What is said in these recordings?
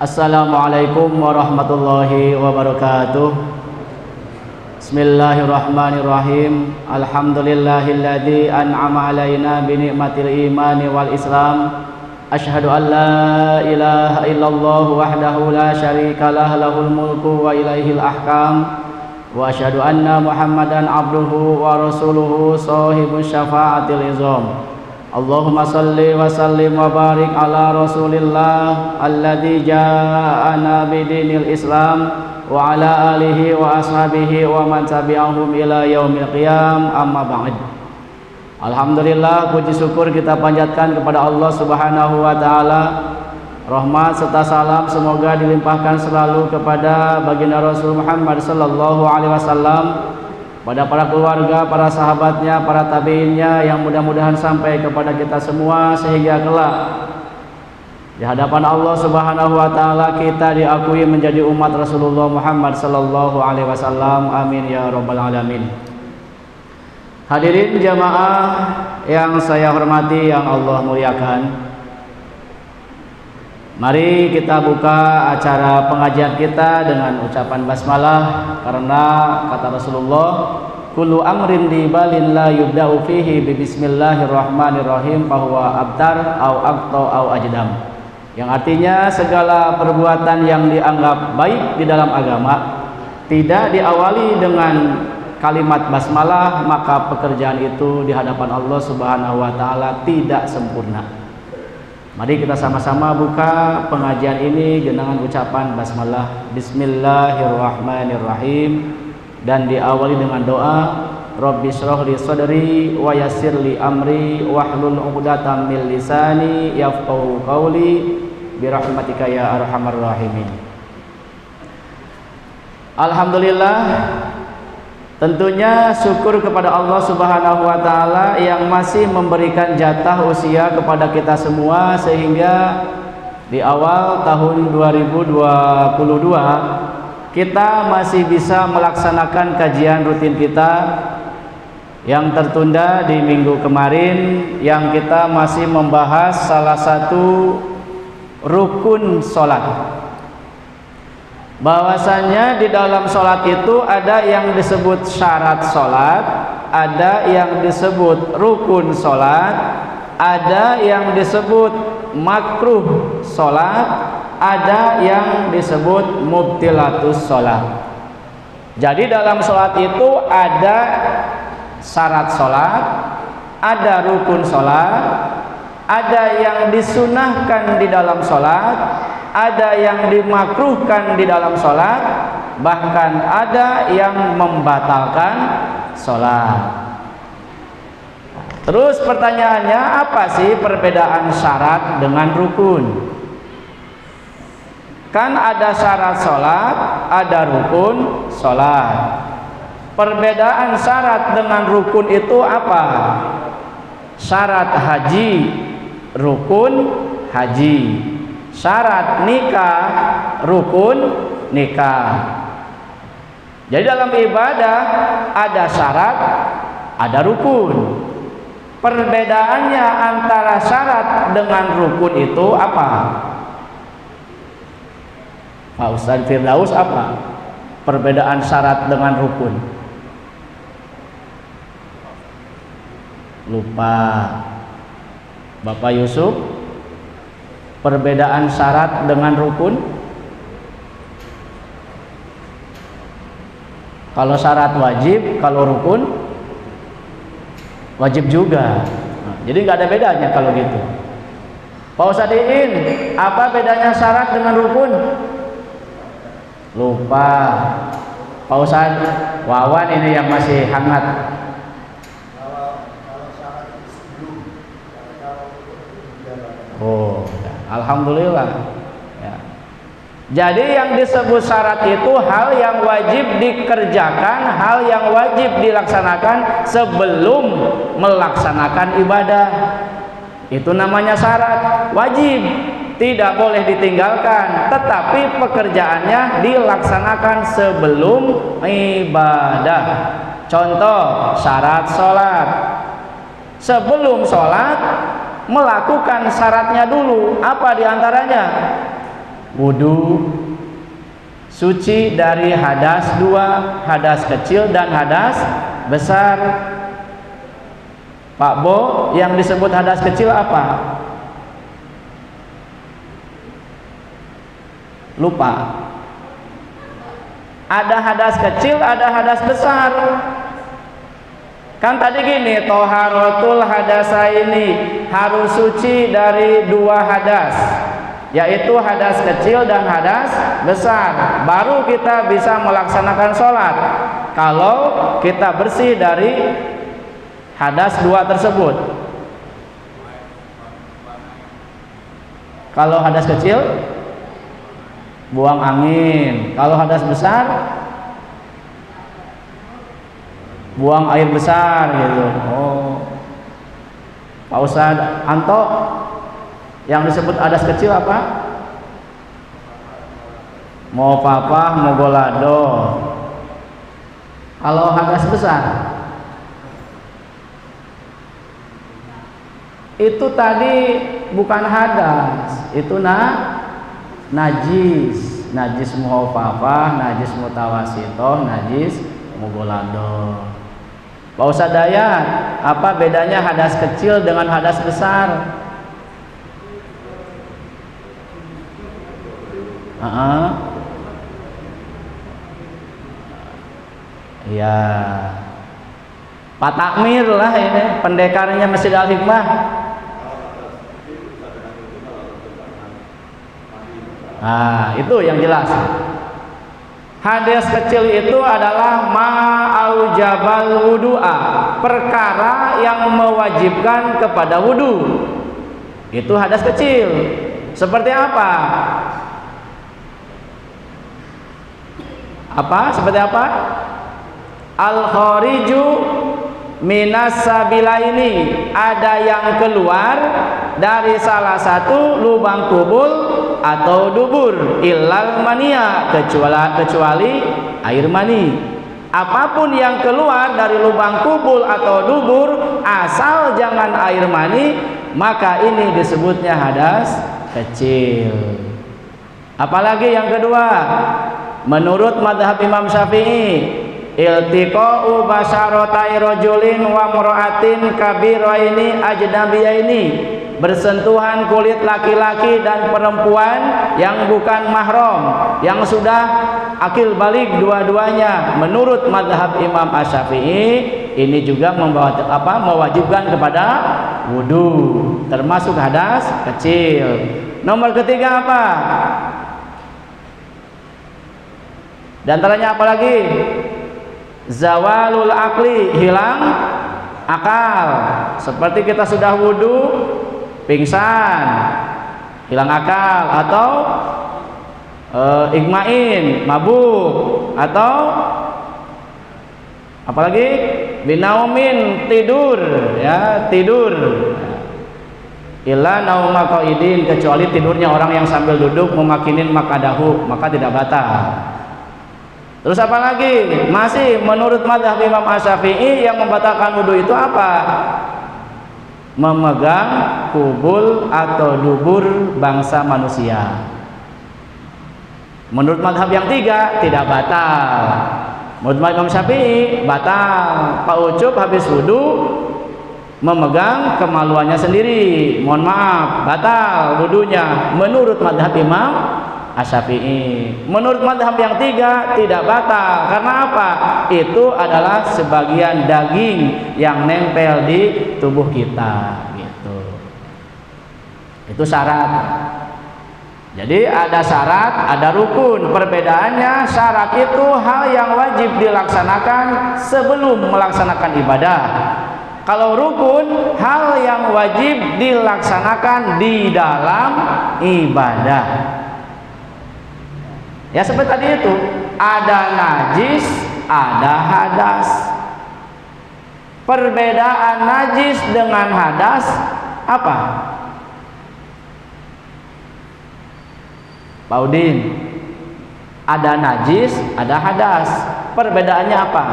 Assalamualaikum warahmatullahi wabarakatuh. Bismillahirrahmanirrahim. Alhamdulillahilladzi an'ama alaina bi ni'matil imani wal islam. Asyhadu an la ilaha illallah wahdahu la syarikalah, lahul mulku wa ilaihil ahkam. Wa asyhadu anna Muhammadan abduhu wa rasuluhu shahibus syafaatil izam. Allahumma salli wa sallim wa barik ala rasulillah alladzi ja'ana bidinil islam wa ala alihi wa ashabihi wa man tabi'ahum ila yaumil qiyam, amma ba'd. Alhamdulillah, puji syukur kita panjatkan kepada Allah Subhanahu wa taala. Rahmat serta salam semoga dilimpahkan selalu kepada baginda Rasul Muhammad sallallahu alaihi wasallam, pada para keluarga, para sahabatnya, para tabi'innya, yang mudah-mudahan sampai kepada kita semua sehingga kelak di hadapan Allah Subhanahu wa taala kita diakui menjadi umat Rasulullah Muhammad sallallahu alaihi wasallam. Amin ya rabbal alamin. Hadirin jamaah yang saya hormati, yang Allah muliakan, mari kita buka acara pengajian kita dengan ucapan basmalah, karena kata Rasulullah, kullu amrin di balin la yubda'u fihi bi bismillahirrahmanirrahim fahuwa abtar au aqta au ajdam. Yang artinya segala perbuatan yang dianggap baik di dalam agama tidak diawali dengan kalimat basmalah, maka pekerjaan itu di hadapan Allah Subhanahu wa taala tidak sempurna. Mari kita sama-sama buka pengajian ini dengan ucapan basmalah, bismillahirrahmanirrahim, dan diawali dengan doa, Rabbi shrah li sadri wa yassir li amri wahlul 'uqdatam min lisani yafqahu qawli birahmatika ya arhamar rahimin. Alhamdulillah, tentunya syukur kepada Allah Subhanahu wa taala yang masih memberikan jatah usia kepada kita semua, sehingga di awal tahun 2022 kita masih bisa melaksanakan kajian rutin kita yang tertunda di minggu kemarin, yang kita masih membahas salah satu rukun sholat. Bahwasannya di dalam sholat itu ada yang disebut syarat sholat, ada yang disebut rukun sholat, ada yang disebut makruh sholat, ada yang disebut mubtilatus sholat. Jadi dalam sholat itu ada syarat sholat, ada rukun sholat, ada yang disunahkan di dalam sholat, ada yang dimakruhkan di dalam sholat, bahkan ada yang membatalkan sholat. Terus pertanyaannya, apa sih perbedaan syarat dengan rukun? Kan ada syarat sholat, ada rukun sholat. Perbedaan syarat dengan rukun itu apa? Syarat haji, rukun haji. Syarat nikah, rukun nikah. Jadi dalam ibadah ada syarat, ada rukun. Perbedaannya antara syarat dengan rukun itu apa? Pak Ustaz Firdaus, apa perbedaan syarat dengan rukun? Lupa. Bapak Yusuf, perbedaan syarat dengan rukun? Kalau syarat wajib, kalau rukun wajib juga. Nah, jadi nggak ada bedanya kalau gitu. Pak Ustadz Iin, apa bedanya syarat dengan rukun? Lupa. Pak Ustadz Wawan ini yang masih hangat. Oh, alhamdulillah. Ya. Jadi yang disebut syarat itu hal yang wajib dikerjakan, hal yang wajib dilaksanakan sebelum melaksanakan ibadah. Itu namanya syarat wajib. tidak boleh ditinggalkan, tetapi pekerjaannya dilaksanakan sebelum ibadah. Contoh syarat sholat, sebelum sholat melakukan syaratnya dulu. Apa diantaranya? Wudu, suci dari hadas dua, hadas kecil dan hadas besar. Pak Bo, yang disebut hadas kecil apa? Lupa. Ada hadas kecil, ada hadas besar. Kan tadi gini, toharotul hadasaini, harus suci dari dua hadas, yaitu hadas kecil dan hadas besar. Baru kita bisa melaksanakan sholat kalau kita bersih dari hadas dua tersebut. Kalau hadas kecil buang angin, kalau hadas besar buang air besar gitu. Oh, Pak Ustadz Anto, yang disebut hadas kecil apa? Mau papa, mau golado. Kalau hadas besar itu tadi bukan hadas, itu najis, najis muhafafah, najis mutawasitoh, najis mugolado. Pak Ustadz Dayat, apa bedanya hadas kecil dengan hadas besar? Ya, Pak Takmir lah ini pendekarnya Masjid Al Hikmah. Nah, itu yang jelas. Hadas kecil itu adalah ma'aujabal wudu'a, perkara yang mewajibkan kepada wudu. Itu hadas kecil. Seperti apa? Seperti apa? Al-khariju minas sabilaini, ada yang keluar dari salah satu lubang kubul atau dubur, illal mania, kecuali air mani. Apapun yang keluar dari lubang kubul atau dubur, asal jangan air mani, maka ini disebutnya hadas kecil. Apalagi yang kedua, menurut madhab Imam Syafi'i, iltiqa'u basyaratai rajulin wa mura'atin kabiraini ajnabiyaini, bersentuhan kulit laki-laki dan perempuan yang bukan mahram, yang sudah akil balik dua-duanya. Menurut madhab Imam Asy-Syafi'i, ini juga mewajibkan kepada wudu, termasuk hadas kecil. Nomor ketiga apa? Dan antaranya apa lagi? Zawalul akli, hilang akal. Seperti kita sudah wudu, pingsan, hilang akal, atau igmain, mabuk, atau apalagi binaumin, tidur, ya, tidur. Illa nauma qaidin, kecuali tidurnya orang yang sambil duduk memakinin makadahu, maka tidak batal. Terus apa lagi? Masih menurut mazhab Imam Asy-Syafi'i, yang membatalkan wudu itu apa? Memegang kubul atau dubur bangsa manusia. Menurut mazhab yang tiga tidak batal. Menurut Imam Syafi'i batal. Pak Ucup habis wudu memegang kemaluannya sendiri, mohon maaf, batal wudunya. Menurut mazhab Imam Asy-Syafi'i. Menurut mazhab yang tiga tidak batal. Karena apa? Itu adalah sebagian daging yang nempel di tubuh kita, gitu. Itu syarat. Jadi ada syarat, ada rukun. Perbedaannya, syarat itu hal yang wajib dilaksanakan sebelum melaksanakan ibadah. Kalau rukun, hal yang wajib dilaksanakan di dalam ibadah. Ya seperti tadi itu, ada najis, ada hadas. Perbedaan najis dengan hadas apa? Pak Udin, ada najis, ada hadas. Perbedaannya apa?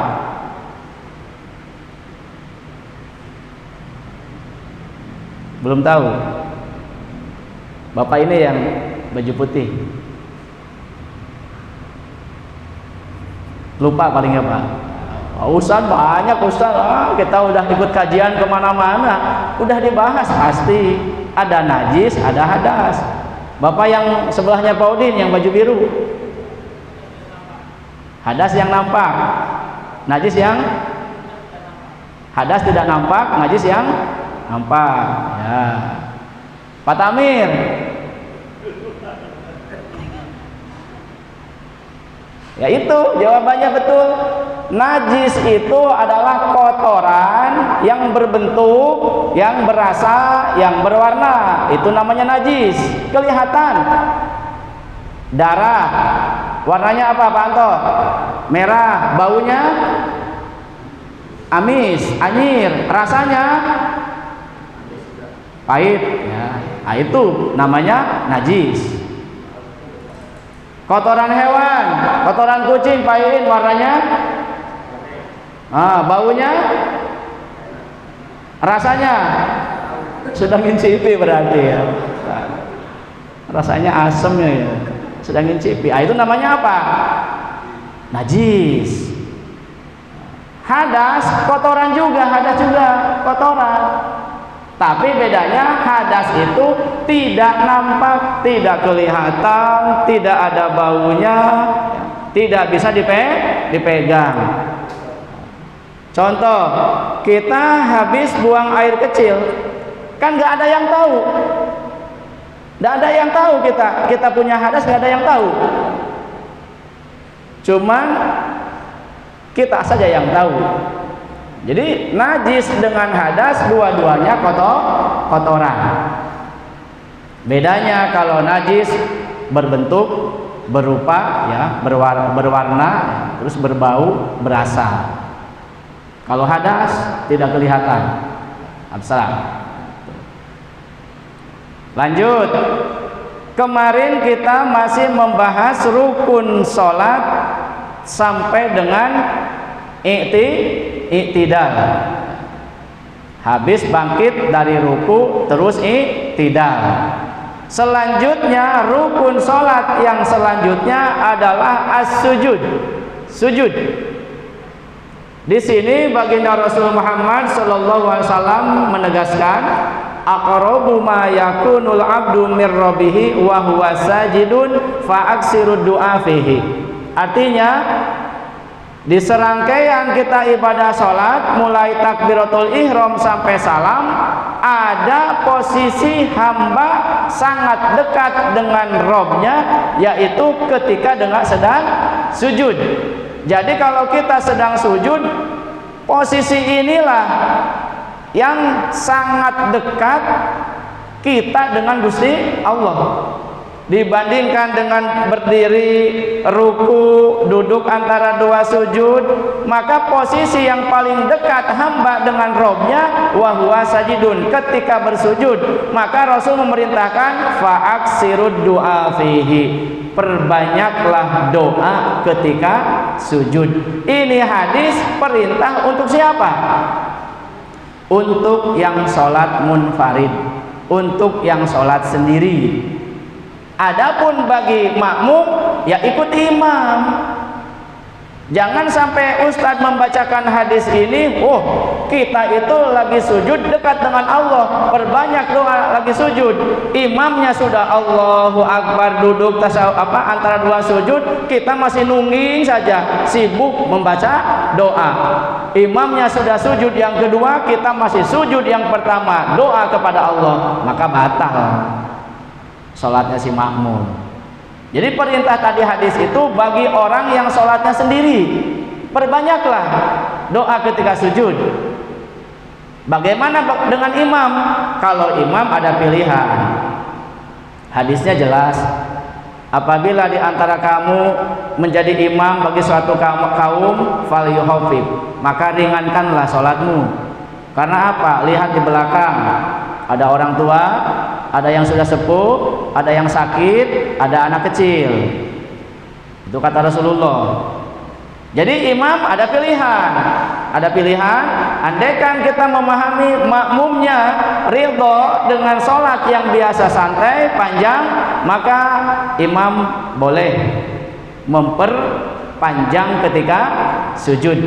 Belum tahu. Bapak ini yang baju putih. Lupa paling apa? Ustaz banyak Ustaz, kita udah ikut kajian kemana-mana, udah dibahas pasti ada najis, ada hadas. Bapak yang sebelahnya Pak Udin yang baju biru, hadas yang nampak, najis yang hadas tidak nampak, najis yang nampak. Ya, Pak Tamir. Ya itu jawabannya betul. Najis itu adalah kotoran yang berbentuk, yang berasa, yang berwarna. Itu namanya najis. Kelihatan. Darah. Warnanya apa Pak Anto? Merah. Baunya amis, anyir. Rasanya pahit. Ya. Nah, itu namanya najis. Kotoran hewan, kotoran kucing, Pak Iin, warnanya, baunya, rasanya, sudah ngincipi berarti ya. Rasanya asem ya, sudah ngincipi. Itu namanya apa? Najis. Hadas, kotoran juga, hadas juga, kotoran. Tapi bedanya hadas itu tidak nampak, tidak kelihatan, tidak ada baunya, tidak bisa dipegang. Contoh, kita habis buang air kecil, kan nggak ada yang tahu. Nggak ada yang tahu kita punya hadas, nggak ada yang tahu. Cuman kita saja yang tahu. Jadi najis dengan hadas dua-duanya kotoran. Bedanya kalau najis berbentuk, berupa ya, berwarna, terus berbau, berasa. Kalau hadas tidak kelihatan, abstrak. Lanjut. Kemarin kita masih membahas rukun sholat sampai dengan i'tidal. Habis bangkit dari ruku terus i'tidal. Selanjutnya rukun salat yang selanjutnya adalah as-sujud. Sujud. Di sini baginda Rasul Muhammad sallallahu alaihi wasallam menegaskan aqrabu ma yakunul abdu mir rabbih wa huwa sajidun fa aksiru du'a fihi. Artinya di serangkaian kita ibadah sholat mulai takbiratul ihram sampai salam, ada posisi hamba sangat dekat dengan Robnya, yaitu ketika sedang sujud. Jadi kalau kita sedang sujud, posisi inilah yang sangat dekat kita dengan Gusti Allah. Dibandingkan dengan berdiri, ruku, duduk antara dua sujud, maka posisi yang paling dekat hamba dengan Robnya wahwa sajidun, ketika bersujud. Maka Rasul memerintahkan fa'aksirud du'a fihi, perbanyaklah doa ketika sujud. Ini hadis perintah untuk siapa? Untuk yang sholat munfarid, untuk yang sholat sendiri. Adapun bagi makmum, ya ikut imam. Jangan sampai Ustadz membacakan hadis ini, kita itu lagi sujud dekat dengan Allah, perbanyak doa lagi sujud. Imamnya sudah Allahu Akbar, duduk antara dua sujud, kita masih nungging saja, sibuk membaca doa. Imamnya sudah sujud yang kedua, kita masih sujud yang pertama, doa kepada Allah, maka batal sholatnya si makmum. Jadi perintah tadi hadis itu bagi orang yang sholatnya sendiri, perbanyaklah doa ketika sujud. Bagaimana dengan imam? Kalau imam ada pilihan, hadisnya jelas, apabila di antara kamu menjadi imam bagi suatu kaum, falyuhafif, maka ringankanlah sholatmu. Karena apa? Lihat di belakang, ada orang tua, ada yang sudah sepuh, ada yang sakit, ada anak kecil. Itu kata Rasulullah. Jadi imam ada pilihan. Ada pilihan, andaikan kita memahami makmumnya ridho dengan sholat yang biasa santai, panjang, maka imam boleh memperpanjang ketika sujud.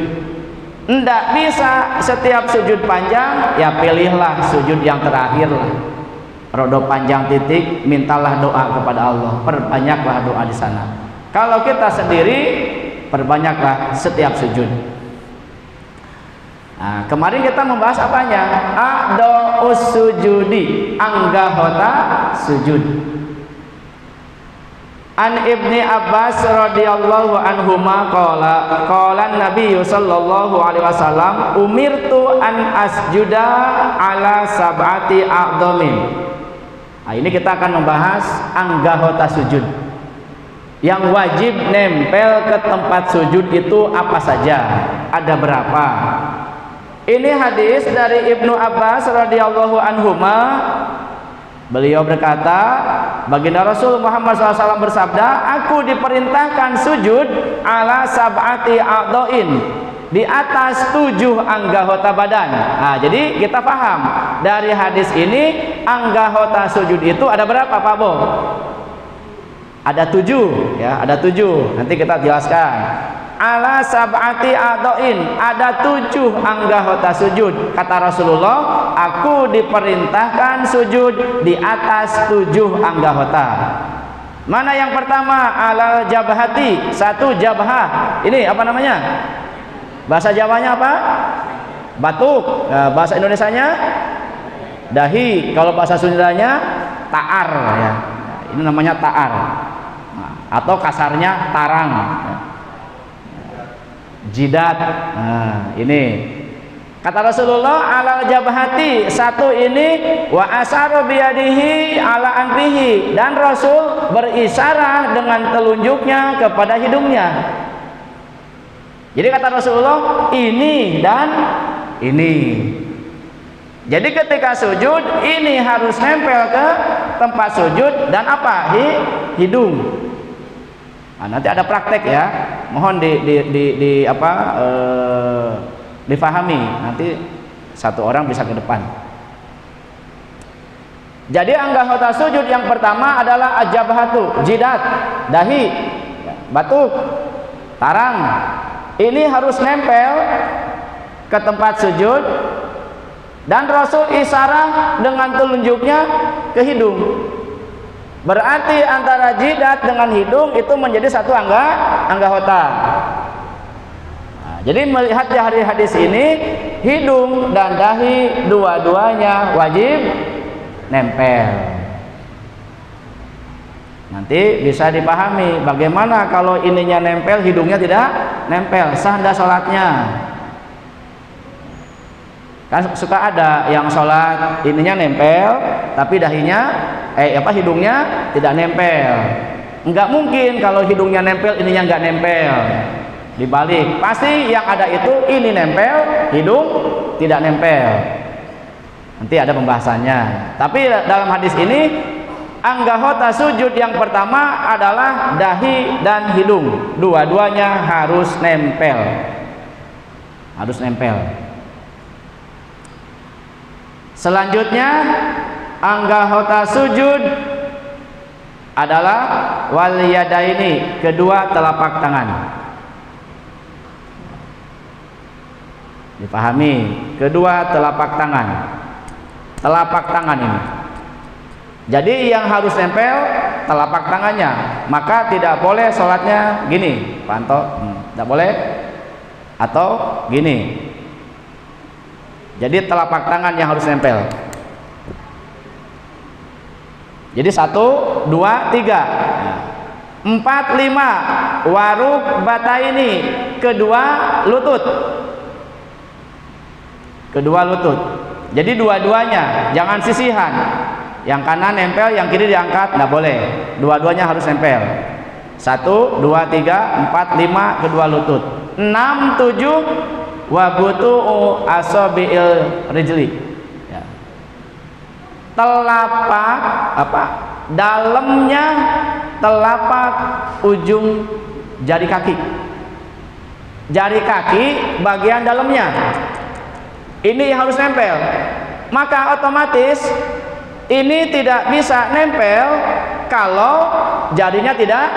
Tidak bisa setiap sujud panjang, ya pilihlah sujud yang terakhir lah. Rodo panjang titik, mintalah doa kepada Allah, perbanyaklah doa di sana. Kalau kita sendiri, perbanyaklah setiap sujud. Nah, kemarin kita membahas apanya? A'dha'us sujudi, anggahota sujud. An Ibni Abbas radhiyallahu anhuma qala Nabi sallallahu alaihi wasallam umirtu an asjuda ala sab'ati a'dhamin. Nah, ini kita akan membahas anggahota sujud. Yang wajib nempel ke tempat sujud itu apa saja? Ada berapa? Ini hadis dari Ibnu Abbas radhiyallahu anhuma. Beliau berkata, baginda Rasul Muhammad SAW bersabda, aku diperintahkan sujud ala sab'ati a'dha'in, di atas 7 anggahota badan. Nah, jadi kita paham dari hadis ini anggahota sujud itu ada berapa, Pak Bo? Ada 7, ya, ada 7. Nanti kita jelaskan. Ala sab'ati a'dha'in, ada 7 anggahota sujud. Kata Rasulullah, aku diperintahkan sujud di atas 7 anggahota. Mana yang pertama? Alal jabhati, 1 jabhah. Ini apa namanya? Bahasa Jawanya apa? Batuk. Nah, bahasa Indonesianya dahi. Kalau bahasa Sundanya ta'ar, ya. Ini namanya ta'ar. Nah, atau kasarnya tarang. Jidat. Nah, ini kata Rasulullah alal jabhati, 1 ini wa asaru biyadihi ala anfihi, dan Rasul berisyarah dengan telunjuknya kepada hidungnya. Jadi kata Rasulullah ini dan ini. Jadi ketika sujud ini harus nempel ke tempat sujud dan apa? Hidung. Nah, nanti ada praktek ya, mohon difahami, nanti satu orang bisa ke depan. Jadi anggahota sujud yang pertama adalah ajabhatu, jidat, dahi, batuk, tarang. Ini harus nempel ke tempat sujud dan Rasul isyarat dengan telunjuknya ke hidung. Berarti antara jidat dengan hidung itu menjadi 1 anggahota. Nah, jadi melihat dari hadis ini, hidung dan dahi dua-duanya wajib nempel. Nanti bisa dipahami bagaimana kalau ininya nempel, hidungnya tidak nempel, sah enggak sholatnya? Kan suka ada yang sholat ininya nempel tapi dahinya hidungnya tidak nempel. Enggak mungkin kalau hidungnya nempel ininya enggak nempel. Dibalik, pasti yang ada itu ini nempel, hidung tidak nempel. Nanti ada pembahasannya. Tapi dalam hadis ini anggahota sujud yang pertama adalah dahi dan hidung. Dua-duanya harus nempel. Harus nempel. Selanjutnya anggahota sujud adalah wal yadaini, kedua telapak tangan. Dipahami, kedua telapak tangan. Telapak tangan ini. Jadi yang harus nempel telapak tangannya, maka tidak boleh sholatnya gini, Pak Anto, tidak boleh, atau gini. Jadi telapak tangan yang harus nempel. Jadi 1, 2, 3, 4, 5 waruk bata ini, kedua lutut. Kedua lutut. Jadi dua-duanya, jangan sisihan. Yang kanan nempel, yang kiri diangkat, tidak boleh. Dua-duanya harus nempel. 1, 2, 3, 4, 5 kedua lutut. 6, 7 wabutu asabiil rijli, ya. telapak apa? Dalamnya telapak ujung jari kaki. Jari kaki bagian dalamnya. Ini yang harus nempel. Maka otomatis ini tidak bisa nempel kalau jarinya tidak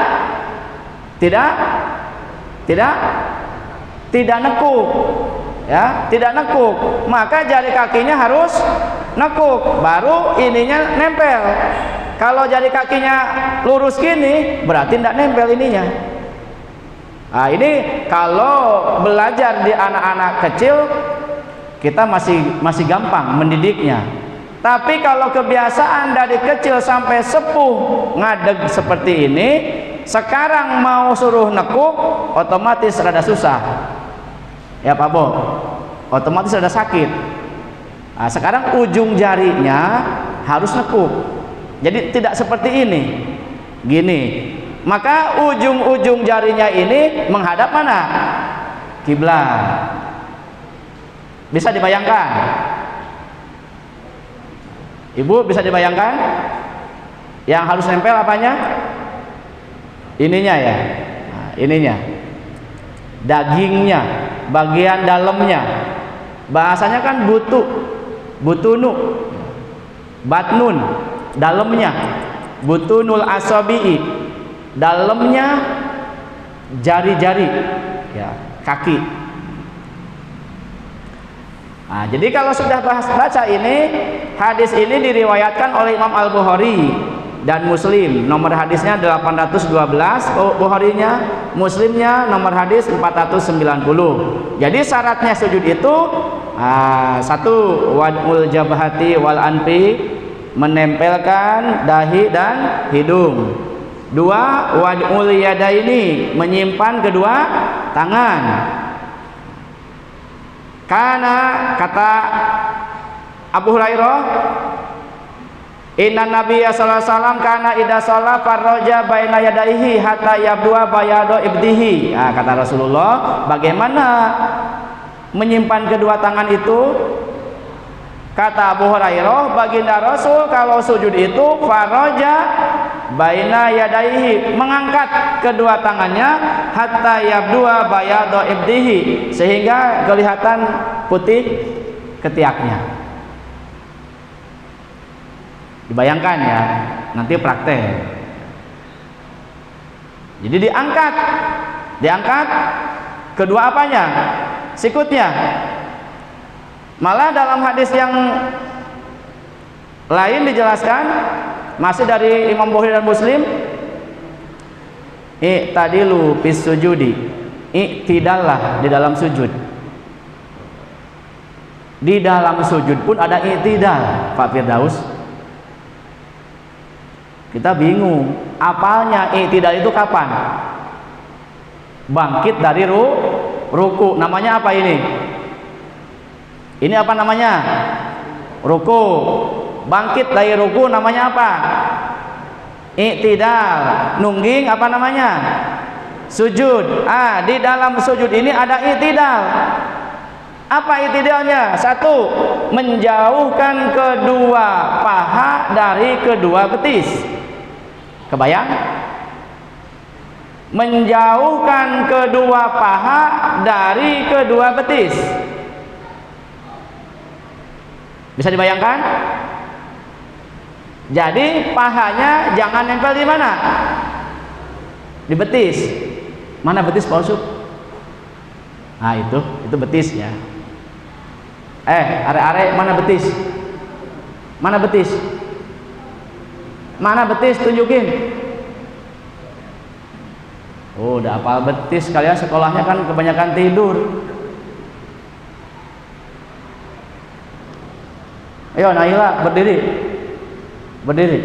nekuk, ya, tidak nekuk. Maka jari kakinya harus nekuk, baru ininya nempel. Kalau jari kakinya lurus gini, berarti tidak nempel ininya. Nah, ini kalau belajar di anak-anak kecil, kita masih gampang mendidiknya. Tapi kalau kebiasaan dari kecil sampai sepuh ngadeg seperti ini, sekarang mau suruh nekuk, otomatis rada susah. Ya Pak Bo, otomatis rada sakit. Nah, sekarang ujung jarinya harus nekuk. Jadi tidak seperti ini, gini. Maka ujung-ujung jarinya ini menghadap mana? Kiblat. Bisa dibayangkan? Ibu bisa dibayangkan? Yang harus nempel apanya? Ininya ya, nah, ininya, dagingnya, bagian dalamnya. Bahasanya kan butunu, batnun, dalamnya, butunul asabi'i, dalamnya jari-jari, ya, kaki. Nah, jadi kalau sudah baca ini, hadis ini diriwayatkan oleh Imam Al-Bukhari dan Muslim. Nomor hadisnya 812 Bukharinya, Muslimnya nomor hadis 490. Jadi syaratnya sujud itu satu, wad'ul jabhati wal anfi, menempelkan dahi dan hidung. Dua, wad'ul yadaini, menyimpan kedua tangan. Karena kata Abu Hurairah, inna nabiyya sallallahu alaihi wasallam kana idza shalla farraja baina yadayhi hatta yabdua bayadu ibdihi. Nah, kata Rasulullah, bagaimana menyimpan kedua tangan itu? Kata Abu Hurairah, baginda Rasul kalau sujud itu farraja baina yadayhi, mengangkat kedua tangannya hatta yabdua bayadu ibdihi, sehingga kelihatan putih ketiaknya. Dibayangkan ya, nanti praktek. Jadi diangkat kedua apanya? Sikutnya. Malah dalam hadis yang lain dijelaskan, masih dari Imam Bukhari dan Muslim, i'tadilu fis sujudi, i'tidallah di dalam sujud. Di dalam sujud pun ada i'tidal, Pak Firdaus. Kita bingung, apalnya i'tidal itu kapan? Bangkit dari ruku, namanya apa ini? Ini apa namanya? Ruku. Bangkit dari ruku namanya apa? I'tidal. Nungging apa namanya? Sujud. Di dalam sujud ini ada i'tidal. Apa i'tidalnya? Satu, menjauhkan kedua paha dari kedua betis. Kebayang? Menjauhkan kedua paha dari kedua betis. Bisa dibayangkan? Jadi pahanya jangan nempel di mana? Di betis. Mana betis Pak Usuk? Nah itu betis ya. Are-are mana betis? Mana betis? Mana betis? Tunjukin. Oh, udah hafal betis. Kalian sekolahnya kan kebanyakan tidur. Ayo Naila, berdiri. Berdiri.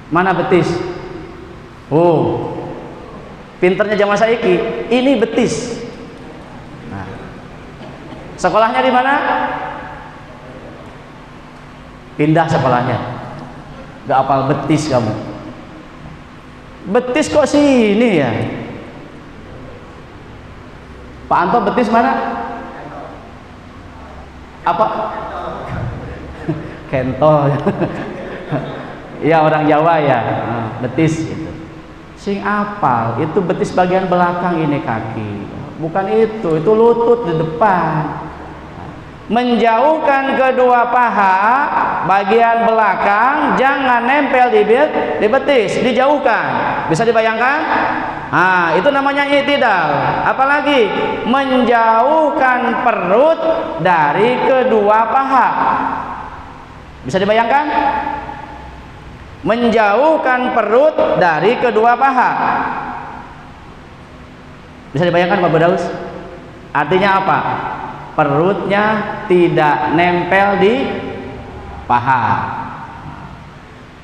Mana betis? Oh, pinternya zaman saiki. Ini betis. Nah, sekolahnya di mana? Pindah sekolahnya. Gak hafal betis kamu. Betis kok sini ya? Pak Anto betis mana? Apa? kentol. Ya orang Jawa ya, betis gitu. Sing apal, itu betis bagian belakang ini kaki. Bukan itu lutut di depan. Menjauhkan kedua paha bagian belakang, jangan nempel di betis, dijauhkan. Bisa dibayangkan? Nah, itu namanya i'tidal. Apalagi menjauhkan perut dari kedua paha. Bisa dibayangkan? Menjauhkan perut dari kedua paha. Bisa dibayangkan Pak Budaus? Artinya apa? Perutnya tidak nempel di paha.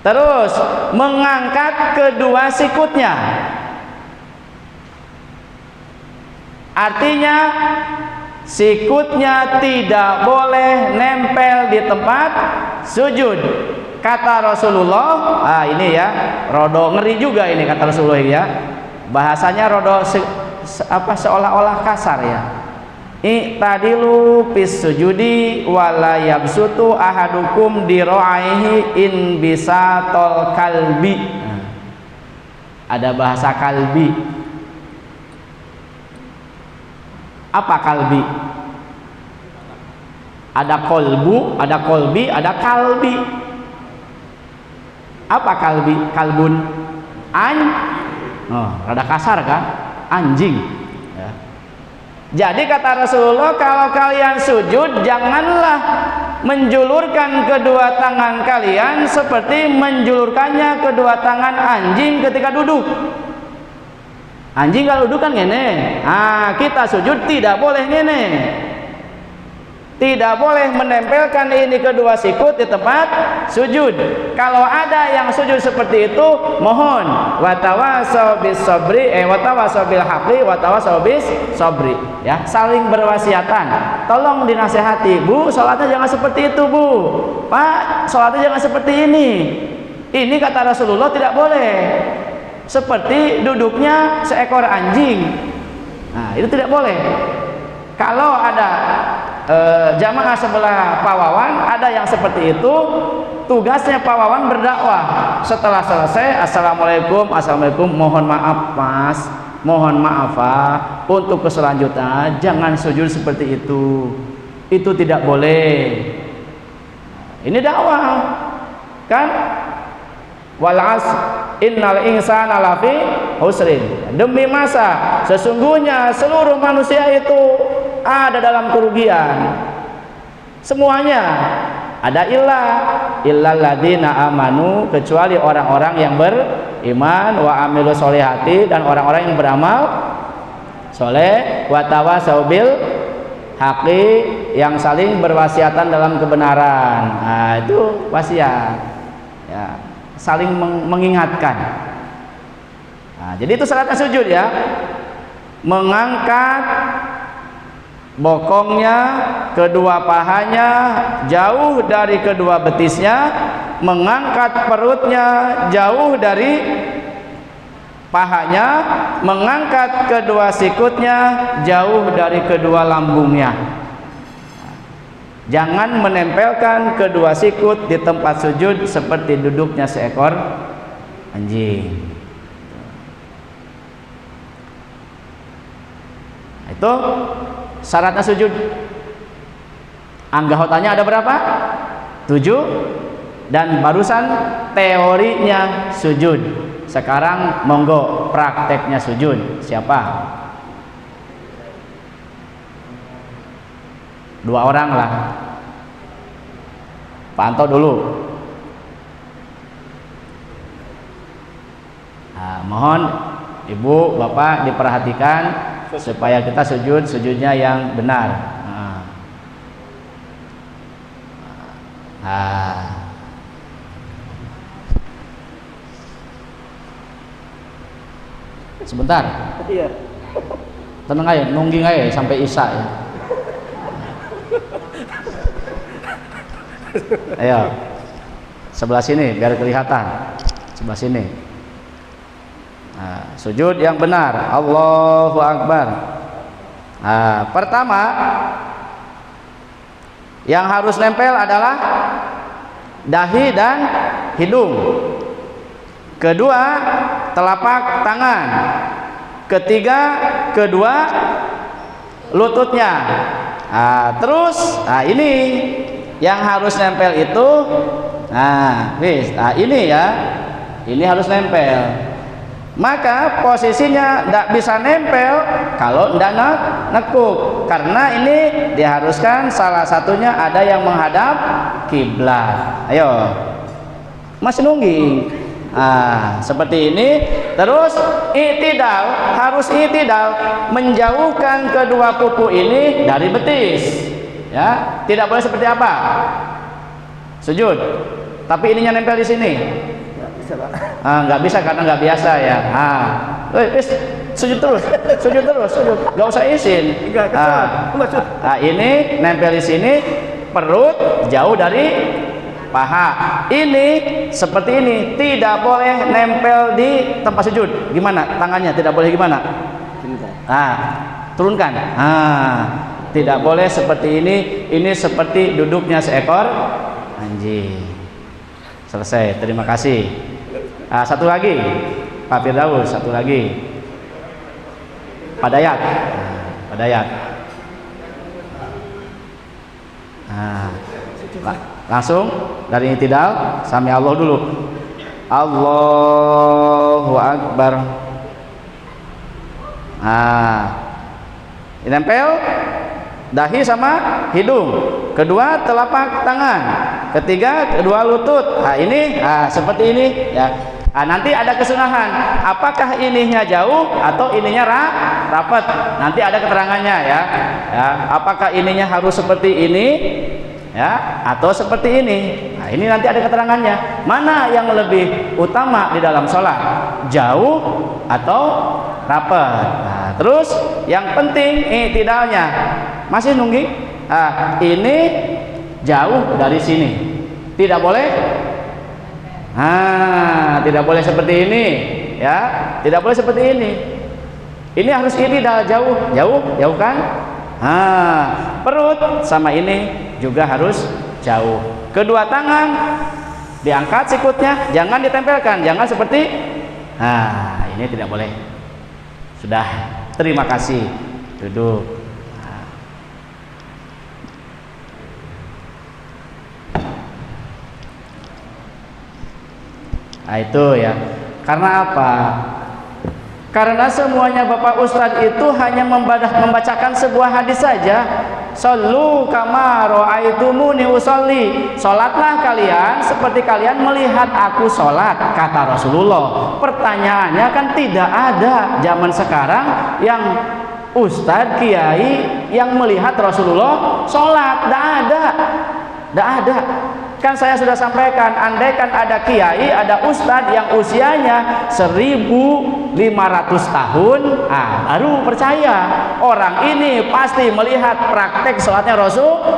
Terus mengangkat kedua sikutnya. Artinya sikutnya tidak boleh nempel di tempat sujud. Kata Rasulullah, ini ya, rodo ngeri juga ini kata Rasulullah ya. Bahasanya rodo seolah-olah kasar ya. I'tadilu fis sujudi wala yabsutu ahadukum dira'aihi in bisatol kalbi. Ada bahasa kalbi. Apa kalbi? Ada kolbu, ada kolbi, ada kalbi. Apa kalbi? Kalbun rada kasar kan? Anjing ya. Jadi kata Rasulullah, kalau kalian sujud janganlah menjulurkan kedua tangan kalian seperti menjulurkannya kedua tangan anjing ketika duduk. Anjing kalau duduk kan ngene. Kita sujud tidak boleh ngene. Tidak boleh menempelkan ini kedua sikut di tempat sujud. Kalau ada yang sujud seperti itu, mohon watawasau bis sabri, watawasau bil haqqi, watawasau bis sabri. Ya, saling berwasiatan. Tolong dinasehati, Bu, sholatnya jangan seperti itu, Bu. Pak, sholatnya jangan seperti ini. Ini kata Rasulullah tidak boleh. Seperti duduknya seekor anjing. Nah, itu tidak boleh. Kalau ada jamaah sebelah Pak Wawan, ada yang seperti itu, tugasnya Pak Wawan berdakwah. Setelah selesai, assalamualaikum, assalamualaikum, mohon maaf Mas, mohon maaf Pak, untuk keselanjutan jangan sujud seperti itu tidak boleh. Ini dakwah kan? Walas innal insana lafi husrin. Demi masa sesungguhnya seluruh manusia itu ada dalam kerugian. Semuanya ada illal ladzina amanu, kecuali orang-orang yang beriman, wa amilu sholihati, dan orang-orang yang beramal soleh, wa tawasau bil haqqi, yang saling berwasiatan dalam kebenaran. Nah, itu wasiat ya, saling mengingatkan. Nah, jadi itu syaratnya sujud ya, mengangkat bokongnya, kedua pahanya jauh dari kedua betisnya, mengangkat perutnya jauh dari pahanya, mengangkat kedua sikutnya jauh dari kedua lambungnya. Jangan menempelkan kedua sikut di tempat sujud seperti duduknya seekor anjing. Itu syaratnya sujud. Anggotanya ada berapa? 7. Dan barusan teorinya sujud. Sekarang monggo prakteknya sujud. Siapa? 2 orang lah. Pantau dulu. Nah, mohon Ibu, Bapak diperhatikan supaya kita sujudnya yang benar. Sebentar. Iya. Tenang aja, nungging aja sampai isya ya. Ayo, sebelah sini biar kelihatan. Sebelah sini. Nah, sujud yang benar. Allahu Akbar. Nah, pertama yang harus nempel adalah dahi dan hidung. Kedua, telapak tangan. Ketiga, kedua lututnya. Nah, terus, nah ini yang harus nempel itu, nah, ini ya, ini harus nempel. Maka posisinya tidak bisa nempel kalau tidak nekuk, karena ini diharuskan salah satunya ada yang menghadap kiblat. Ayo, masih nungging. Nah, seperti ini. Terus i'tidal, harus i'tidal, menjauhkan kedua kuku ini dari betis. Ya, tidak boleh seperti apa? Sujud, tapi ininya nempel di sini. Nggak bisa karena nggak biasa ya. Sujud terus, sujud, nggak usah izin. Ini nempel di sini, perut jauh dari paha. Ini seperti ini, tidak boleh nempel di tempat sujud. Gimana tangannya? Tidak boleh gimana? Turunkan. Tidak boleh seperti ini. Ini seperti duduknya seekor anjing. Selesai. Terima kasih. Satu lagi, Pak Firdaus, satu lagi. Padayat. Padayat. Langsung dari i'tidal, sami Allah dulu. Allahu Akbar. Nempel dahi sama hidung. Kedua, telapak tangan. Ketiga, kedua lutut. Ini seperti ini ya. Nanti ada kesunahan, apakah ininya jauh atau ininya rapat. Nanti ada keterangannya ya. Apakah ininya harus seperti ini ya atau seperti ini. Ini nanti ada keterangannya. Mana yang lebih utama di dalam sholat, jauh atau rapat. Terus yang penting i'tidalnya. Masih nungging? Ini jauh dari sini, tidak boleh. Tidak boleh seperti ini ya, tidak boleh seperti ini. Ini harus i'tidal, jauh kan? Perut sama ini juga harus jauh. Kedua tangan diangkat sikutnya, jangan ditempelkan, jangan seperti ini tidak boleh. Sudah, terima kasih. Duduk. Itu ya. Karena apa? Karena semuanya Bapak Ustadz itu hanya membacakan sebuah hadis saja. Sallu kama ra'aitumuni usolli. Salatlah kalian seperti kalian melihat aku salat, kata Rasulullah. Pertanyaannya kan tidak ada zaman sekarang yang Ustadz, kiai yang melihat Rasulullah salat. Tidak ada. Kan saya sudah sampaikan, andaikan ada kiai, ada ustadz yang usianya 1500 tahun, baru percaya orang ini pasti melihat praktek sholatnya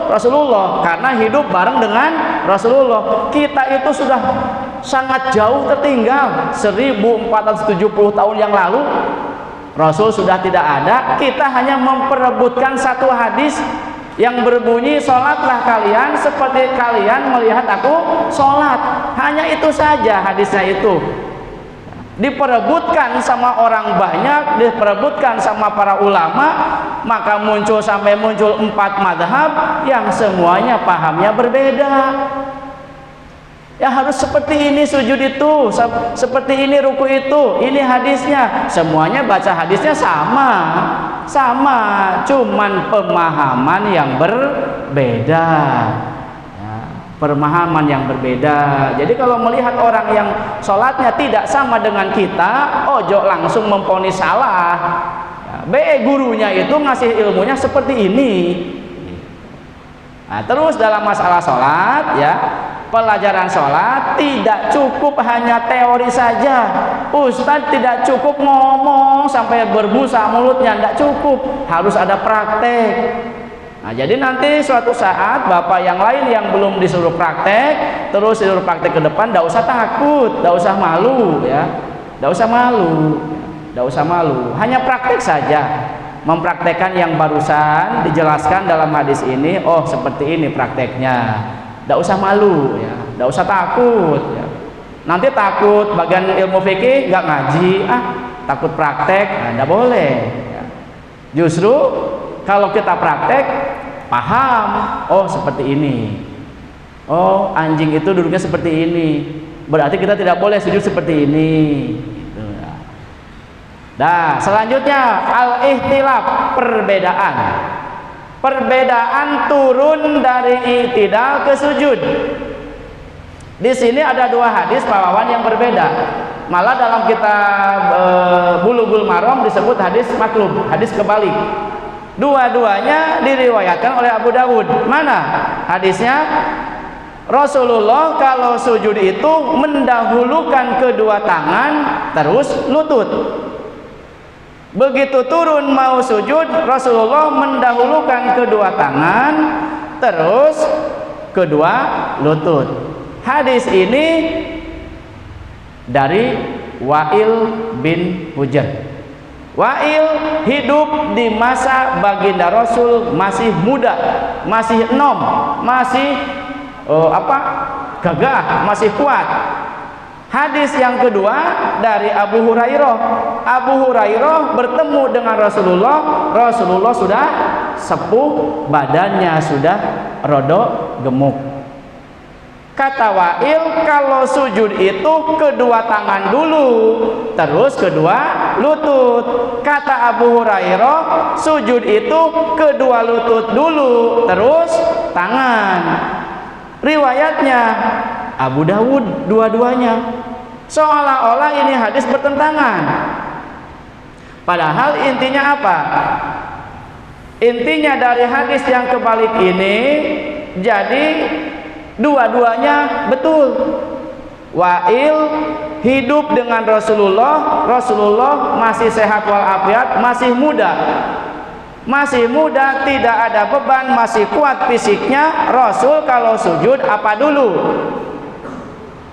Rasulullah, karena hidup bareng dengan Rasulullah. Kita itu sudah sangat jauh tertinggal. 1470 tahun yang lalu Rasul sudah tidak ada. Kita hanya memperebutkan satu hadis yang berbunyi, sholatlah kalian seperti kalian melihat aku sholat. Hanya itu saja hadisnya itu. Diperebutkan sama orang banyak, diperebutkan sama para ulama, maka sampai muncul 4 madhab yang semuanya pahamnya berbeda. Ya harus seperti ini sujud itu, seperti ini ruku itu, ini hadisnya. Semuanya baca hadisnya sama, cuman pemahaman yang berbeda. Ya, pemahaman yang berbeda. Jadi kalau melihat orang yang sholatnya tidak sama dengan kita, ojo langsung memponis salah. Ya, gurunya itu ngasih ilmunya seperti ini. Nah, terus dalam masalah sholat ya, pelajaran sholat tidak cukup hanya teori saja. Ustadz tidak cukup ngomong sampai berbusa mulutnya, tidak cukup, harus ada praktek. Nah, jadi nanti suatu saat bapak yang lain yang belum disuruh praktek, terus disuruh praktek ke depan, tidak usah takut, tidak usah malu ya, tidak usah malu, hanya praktek saja. Mempraktekkan yang barusan dijelaskan dalam hadis ini, oh seperti ini prakteknya, tidak usah malu ya. Nggak usah takut ya. Nanti takut bagian ilmu fikih nggak ngaji, takut praktek, nggak boleh ya. Justru kalau kita praktek paham, oh seperti ini, oh anjing itu duduknya seperti ini, berarti kita tidak boleh sujud seperti ini gitu ya. Nah selanjutnya al-ihtilaf, perbedaan turun dari i'tidal ke sujud. Di sini ada dua hadis pawawan yang berbeda. Malah dalam kitab Bulughul Maram disebut hadis maklub, hadis kebalik. Dua-duanya diriwayatkan oleh Abu Dawud. Mana hadisnya? Rasulullah kalau sujud itu mendahulukan kedua tangan terus lutut. Begitu turun mau sujud, Rasulullah mendahulukan kedua tangan terus kedua lutut. Hadis ini dari Wa'il bin Hujr. Wa'il hidup di masa baginda Rasul masih muda, masih enom, masih gagah, masih kuat. Hadis yang kedua dari Abu Hurairah. Abu Hurairah bertemu dengan Rasulullah. Rasulullah sudah sepuh, badannya sudah rodok gemuk. Kata Wa'il, kalau sujud itu kedua tangan dulu, terus kedua lutut. Kata Abu Hurairah, sujud itu kedua lutut dulu, terus tangan. Riwayatnya Abu Dawud dua-duanya. Seolah-olah ini hadis bertentangan. Padahal intinya apa? Intinya dari hadis yang kebalik ini, jadi dua-duanya betul. Wa'il hidup dengan Rasulullah, Rasulullah masih sehat walafiat, masih muda, tidak ada beban, masih kuat fisiknya. Rasul kalau sujud apa dulu?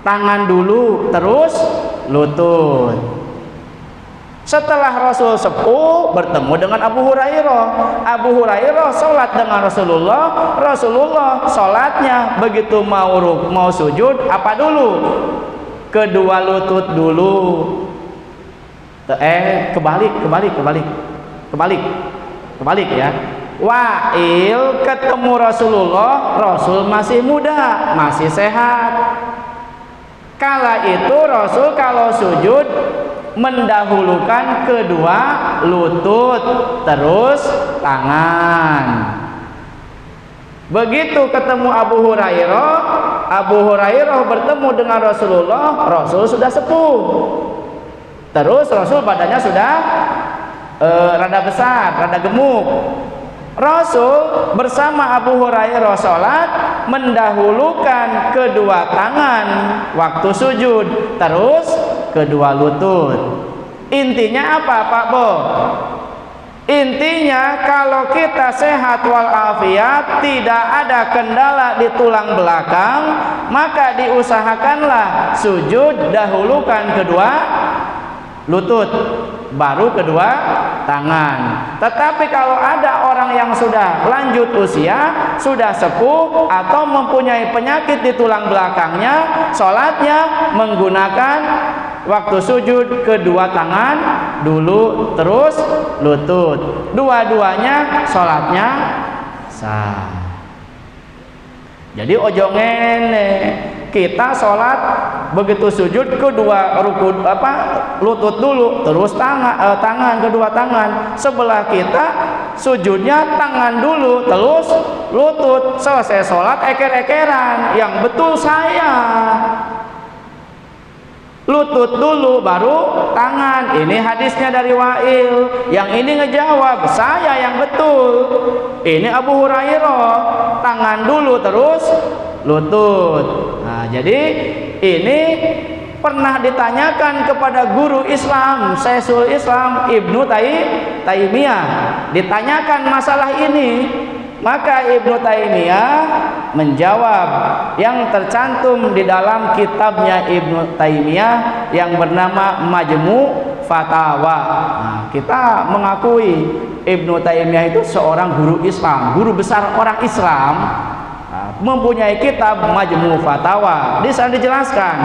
Tangan dulu, terus lutut. Setelah Rasul sepuh, bertemu dengan Abu Hurairah. Abu Hurairah sholat dengan Rasulullah. Rasulullah sholatnya begitu mau sujud apa dulu? Kedua lutut dulu. Kebalik ya. Wa'il ketemu Rasulullah, Rasul masih muda, masih sehat. Kala itu Rasul kalau sujud mendahulukan kedua lutut terus tangan. Begitu ketemu Abu Hurairah bertemu dengan Rasulullah, Rasul sudah sepuh. Terus Rasul badannya sudah rada besar, rada gemuk. Rasul bersama Abu Hurairah sholat mendahulukan kedua tangan waktu sujud, terus kedua lutut. Intinya apa Pak Bo? Intinya kalau kita sehat walafiat, tidak ada kendala di tulang belakang, maka diusahakanlah sujud dahulukan kedua lutut, baru kedua tangan. Tetapi kalau ada orang yang sudah lanjut usia, sudah sepuh atau mempunyai penyakit di tulang belakangnya, sholatnya menggunakan waktu sujud kedua tangan dulu, terus lutut. Dua-duanya sholatnya sah. Jadi ojo ngene, kita sholat begitu sujud kedua rukun lutut dulu, terus tangan kedua tangan. Sebelah kita sujudnya tangan dulu, terus lutut. Selesai sholat eker-ekeran. Yang betul saya lutut dulu baru tangan. Ini hadisnya dari Wa'il. Yang ini ngejawab saya yang betul. Ini Abu Hurairah, tangan dulu terus lutut. Nah, jadi ini pernah ditanyakan kepada guru Islam, Syekhul Islam Ibnu Taimiyah, ditanyakan masalah ini. Maka Ibnu Taimiyah menjawab yang tercantum di dalam kitabnya Ibnu Taimiyah yang bernama Majmu' Fatawa. Nah, kita mengakui Ibnu Taimiyah itu seorang guru Islam, guru besar orang Islam. Nah, mempunyai kitab Majmu' Fatawa. Di sana dijelaskan,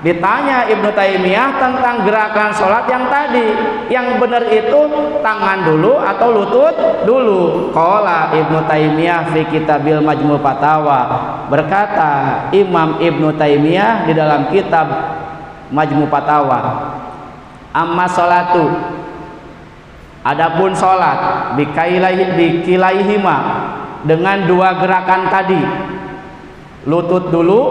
ditanya Ibnu Taimiyah tentang gerakan sholat yang tadi, yang benar itu tangan dulu atau lutut dulu. Qala Ibnu Taimiyah fi kitabil Majmu' Fatawa, berkata Imam Ibnu Taimiyah di dalam kitab Majmu' Fatawa, amma sholatu, adapun sholat bikilaihima, dengan dua gerakan tadi, lutut dulu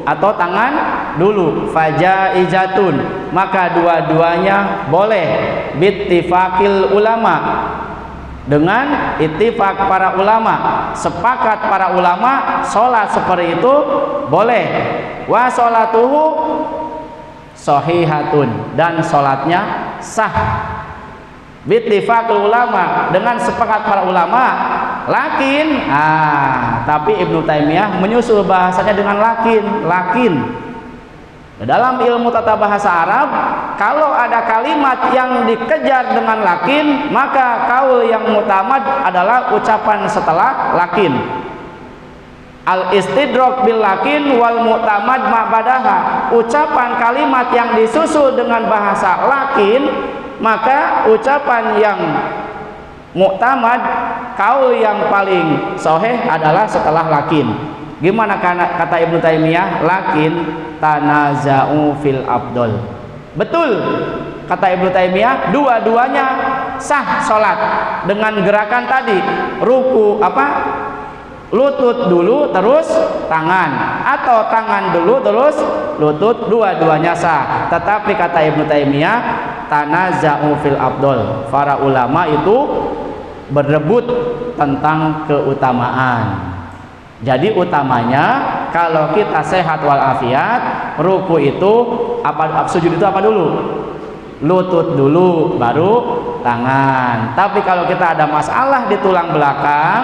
atau tangan dulu, fajaizatun, maka dua-duanya boleh, bittifaqil ulama, dengan ittifaq para ulama, sepakat para ulama sholat seperti itu boleh. Wa sholatuhu shahihatun, dan sholatnya sah, bittifaqil ulama, dengan sepakat para ulama. Lakin, tapi Ibnu Taimiyah menyusul bahasanya dengan lakin. Dalam ilmu tata bahasa Arab, kalau ada kalimat yang dikejar dengan lakin, maka kaul yang mutamad adalah ucapan setelah lakin. Al-istidrak bil lakin wal mutamad ma'badaha, ucapan kalimat yang disusul dengan bahasa lakin, maka ucapan yang mu'tamad, kaul yang paling sahih adalah setelah lakin. Gimana kata Ibnu Taimiyah? Lakin tanaza'u fil afdol. Betul kata Ibnu Taimiyah, dua-duanya sah sholat dengan gerakan tadi, ruku lutut dulu terus tangan, atau tangan dulu terus lutut, dua-duanya sah. Tetapi kata Ibnu Taimiyah, tanaza'u fil afdol, para ulama itu berebut tentang keutamaan. Jadi utamanya kalau kita sehat walafiat, ruku itu sujud itu apa dulu? Lutut dulu baru tangan. Tapi kalau kita ada masalah di tulang belakang,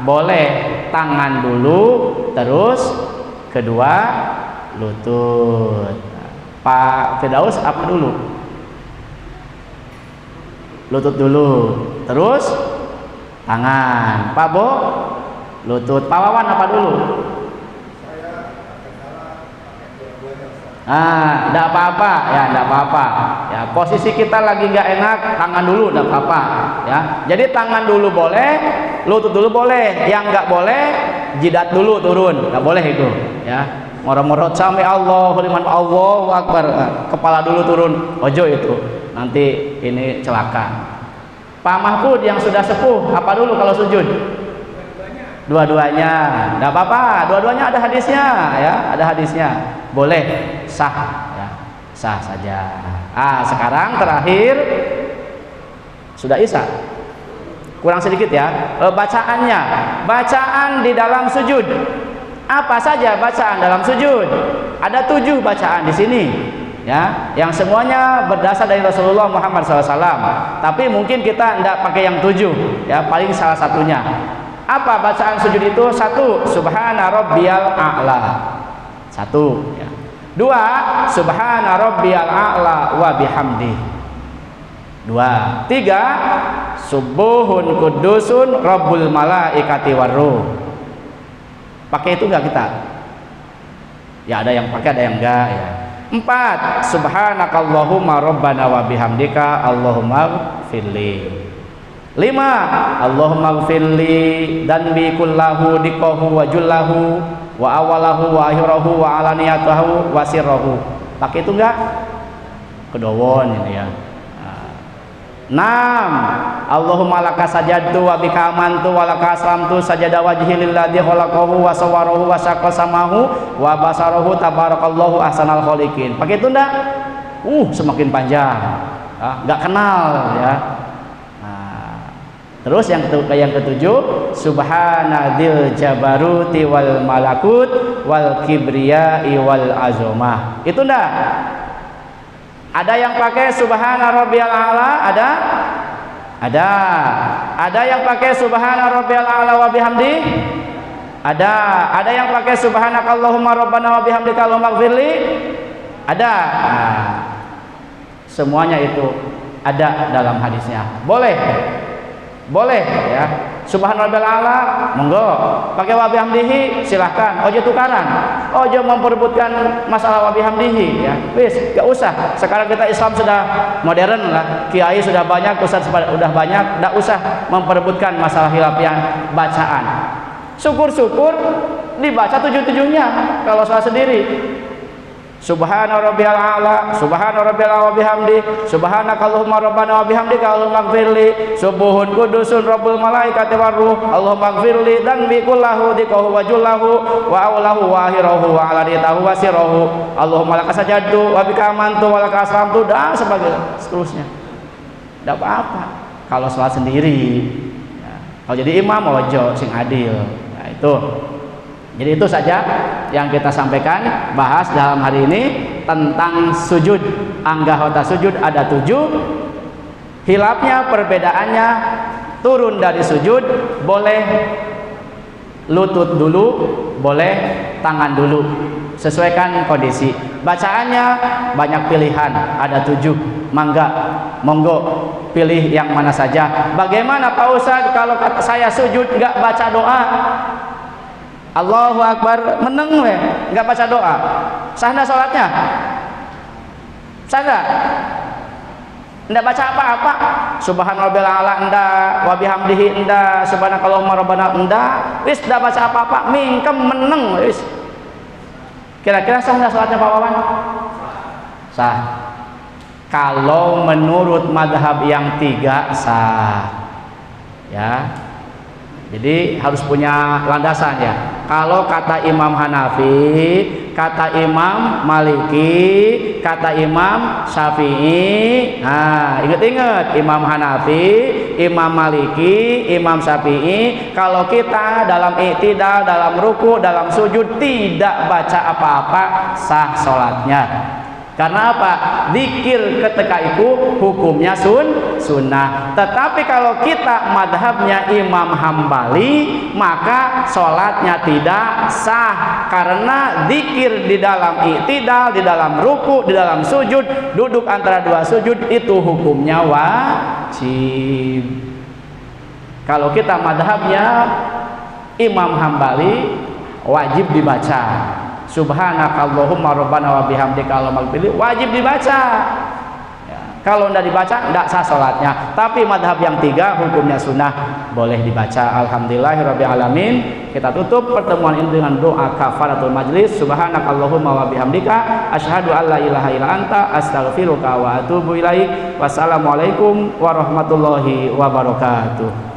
boleh tangan dulu terus kedua lutut. Pak Firdaus apa dulu? Lutut dulu terus tangan. Pak Bo, lutut. Pak Wawan apa dulu? Enggak apa-apa ya, enggak apa-apa ya. Posisi kita lagi nggak enak, tangan dulu, enggak apa-apa ya. Jadi tangan dulu boleh, lutut dulu boleh. Yang nggak boleh, jidat dulu turun, nggak boleh itu ya. Moro-moro sami Allahu liman, Allahu akbar, kepala dulu turun, ojo itu, nanti ini celaka. Pak Mahfud yang sudah sepuh, apa dulu kalau sujud? Dua-duanya, enggak apa-apa, dua-duanya ada hadisnya ya, ada hadisnya, boleh, sah ya, sah saja. Sekarang terakhir sudah isya, kurang sedikit ya, bacaannya, bacaan di dalam sujud, apa saja bacaan dalam sujud? Ada 7 bacaan di sini ya, yang semuanya berdasar dari Rasulullah Muhammad SAW. Tapi mungkin kita tidak pakai yang 7 ya, paling salah satunya. Apa bacaan sujud itu? 1, subhana rabbiyal a'la, 1 ya. 2, subhana rabbiyal a'la wa bihamdi, 2. 3, subuhun kudusun rabbul malaikati warruh. Pakai itu enggak kita? Ya ada yang pakai, ada yang enggak ya. 4, subhanakallahumma rabbana wa bihamdika Allahumma firli. 5, Allahumma gfirli dan bi kullahu dikohu wa jullahu wa awalahu wa akhirahu wa alaniyatahu wa sirrahu. Pakai itu enggak? Kedowon ini ya. 6, Allahumma laka sajadtu wa bika amantu wa laka aslamtu sajada wajhi lilladzi khalaqahu wa sawwarahu wa syaqqa samahu wa basarahu tabarakallahu ahsanal khaliqin. Pakai itu enggak? Semakin panjang. Enggak kenal ya. Terus yang ketujuh, subhanadzil jabaruti wal malakut wal kibriyai wal azomah. Itu enggak? Ada yang pakai subhana rabbiyal a'la? Ada? Ada. Ada yang pakai subhana rabbiyal a'la wa bihamdi? Ada. Ada yang pakai subhanakallahumma rabbana wa bihamdika Allahumma gfirli? Ada. Semuanya itu ada dalam hadisnya. Boleh ya, Subhanarabbiyal a'la, monggo. Pakai wa bihamdihi, silahkan. Ojo tukaran, ojo memperebutkan masalah wa bihamdihi, ya. Wis, gak usah. Sekarang kita Islam sudah modern lah, kiai sudah banyak, ustaz sudah banyak, gak usah memperebutkan masalah khilafiyah bacaan. Syukur-syukur dibaca tujuh-tujuhnya kalau salah sendiri. Subhana rabbiyal a'la, subhana rabbiyal a'la wa bihamdi, subhanakallahumma rabbana wa bihamdika allahumma ighfirli, subuhun kudusun rabbul malaikati war ruh, allahumma ighfirli dan bi kullahu dikahu wa jullahu wa aulahu wa ahirahu wa alaniyatahu wa sirrahu, allahumma laka sajadtu wa bika amantu wa laka aslamtu dan seterusnya. Tidak apa-apa kalau salat sendiri, ya. Kalau jadi imam ojo sing adil, ya, itu. Jadi itu saja yang kita sampaikan, bahas dalam hari ini tentang sujud. Anggahota sujud ada 7. Hilafnya, perbedaannya, turun dari sujud boleh lutut dulu, boleh tangan dulu, sesuaikan kondisi. Bacaannya banyak pilihan, ada 7. Mangga, monggo pilih yang mana saja. Bagaimana Pak Ustadz kalau kata saya sujud nggak baca doa? Allahu Akbar meneng weh, nggak baca doa, sah nggak sholatnya? Sah nggak? Nggak baca apa-apa. Subhanarabbiyal a'la ndak, wa bihamdihi ndak, subhanakallahumma rabbana ndak, wis ndak baca apa-apa, mingkem meneng wis. Kira-kira sah nggak sholatnya Pak Wawan? Sah. Kalau menurut madhab yang 3 sah, ya. Jadi harus punya landasan, ya. Kalau kata Imam Hanafi, kata Imam Maliki, kata Imam Syafi'i, nah ingat-ingat Imam Hanafi, Imam Maliki, Imam Syafi'i, kalau kita dalam i'tidal, dalam ruku, dalam sujud tidak baca apa-apa, sah sholatnya. Karena apa? Zikir ketika itu hukumnya sunnah. Tetapi kalau kita madhabnya Imam Hambali, maka sholatnya tidak sah. Karena zikir di dalam i'tidal, di dalam ruku, di dalam sujud, duduk antara 2 sujud itu hukumnya wajib. Kalau kita madhabnya Imam Hambali, wajib dibaca. Subhanakallahumma rabbana wa bihamdika allahumma ighfirli, wajib dibaca, ya. Kalau tidak dibaca tidak sah sholatnya. Tapi madhab yang 3 hukumnya sunnah, boleh dibaca. Alhamdulillahirabbil alamin. Kita tutup pertemuan ini dengan doa kafaratul majlis. Subhanakallahumma wa bihamdika asyhadu an la ilaha illa anta astaghfiruka wa atubu ilaik. Wassalamualaikum warahmatullahi wabarakatuh.